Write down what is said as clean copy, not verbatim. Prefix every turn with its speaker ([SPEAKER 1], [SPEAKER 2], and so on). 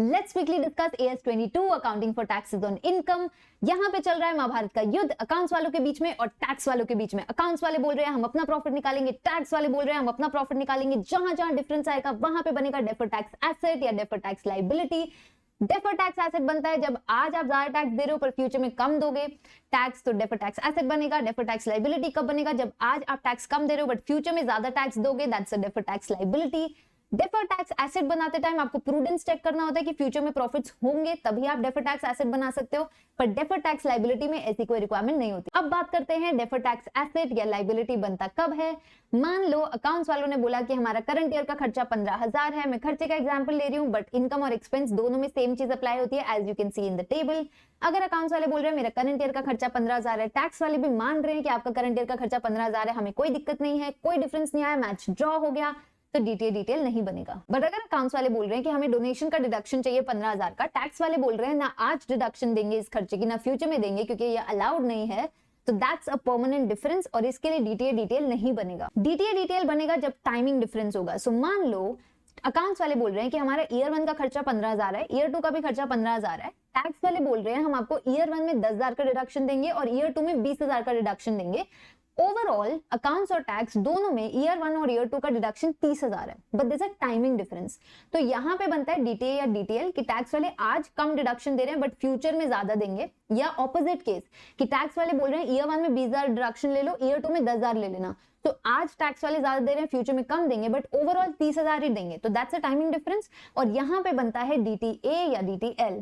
[SPEAKER 1] Let's quickly discuss AS22 accounting for taxes on income. यहाँ पे चल रहा है महाभारत का युद्ध अकाउंट्स वालों के बीच में और टैक्स वालों के बीच में। अकाउंट्स वाले बोल रहे हैं हम अपना प्रॉफिट निकालेंगे, टैक्स वाले बोल रहे हैं हम अपना प्रॉफिट निकालेंगे। जहां जहां डिफरेंस आएगा वहां पे बनेगा डेफर्ड टैक्स एसेट या deferred tax liability. Deferred tax asset बनता है जब आज आप ज्यादा टैक्स दे रहे हो पर फ्यूचर में कम दोगे टैक्स, तो डेफर्ड टैक्स एसेट बनेगा। डेफर्ड टैक्स लायबिलिटी कब बनेगा? जब आज आप टैक्स कम दे रहे हो बट फ्यूचर में ज्यादा टैक्स दोगे, that's a deferred tax liability. Deferred tax asset बनाते टाइम आपको प्रूडेंस चेक करना होता है कि फ्यूचर में प्रॉफिट्स होंगे तभी आप डेफर्ड टैक्स एसेट बना सकते हो, पर डेफर्ड टैक्स लायबिलिटी में ऐसी कोई रिक्वायरमेंट नहीं होती। अब बात करते हैं डेफर्ड टैक्स एसेट या लायबिलिटी बनता कब है। मान लो अकाउंट्स वालों ने बोला कि हमारा करंट ईयर का खर्चा 15,000 है। मैं खर्चे का एग्जांपल ले रही हूँ बट इनकम और एक्सपेंस दोनों में सेम चीज अप्लाई होती है as you can see in the table. अगर अकाउंट्स वाले बोल रहे हैं मेरा करंट ईयर का खर्चा 15,000 है, टैक्स वाले भी मान रहे हैं कि आपका करंट ईयर का खर्चा 15,000 है, हमें कोई दिक्कत नहीं है, कोई डिफरेंस नहीं आया, मैच ड्रॉ हो गया, तो डिटेल नहीं बनेगा। बट अगर अकाउंट्स वाले बोल रहे हैं कि हमें डोनेशन का डिडक्शन चाहिए 15,000 का, टैक्स वाले बोल रहे हैं ना आज डिडक्शन देंगे इस खर्चे की ना फ्यूचर में देंगे क्योंकि ये अलाउड नहीं है, तो दैट्स अ परमानेंट डिफरेंस और इसके लिए डिटेल नहीं बनेगा। डिटेल बनेगा जब टाइमिंग डिफरेंस होगा। सो मान लो अकाउंट्स वाले बोल रहे हैं कि हमारा ईयर 1 का खर्चा 15,000 है, ईयर 2 का भी खर्चा 15,000 है। टैक्स वाले बोल रहे हैं हम आपको ईयर 1 में 10,000 का डिडक्शन देंगे और ईयर 2 में 20,000 का डिडक्शन देंगे। ओवरऑल अकाउंट्स और टैक्स दोनों में ईयर 1 और ईयर 2 का डिडक्शन 30,000 है, but this a timing difference. तो यहाँ पे बनता है DTA कि टैक्स वाले आज कम डिडक्शन दे रहे हैं बट फ्यूचर में ज्यादा देंगे, या ऑपोजिट केस कि टैक्स वाले बोल रहे हैं ईयर 1 में 20,000 डिडक्शन ले लो, ईयर 2 में 10,000 ले लेना। तो आज टैक्स वाले ज्यादा दे रहे हैं, फ्यूचर में कम देंगे बट ओवरऑल 30,000 ही देंगे, तो दैट्स अ टाइमिंग डिफरेंस और यहाँ पे बनता है DTA या DTL।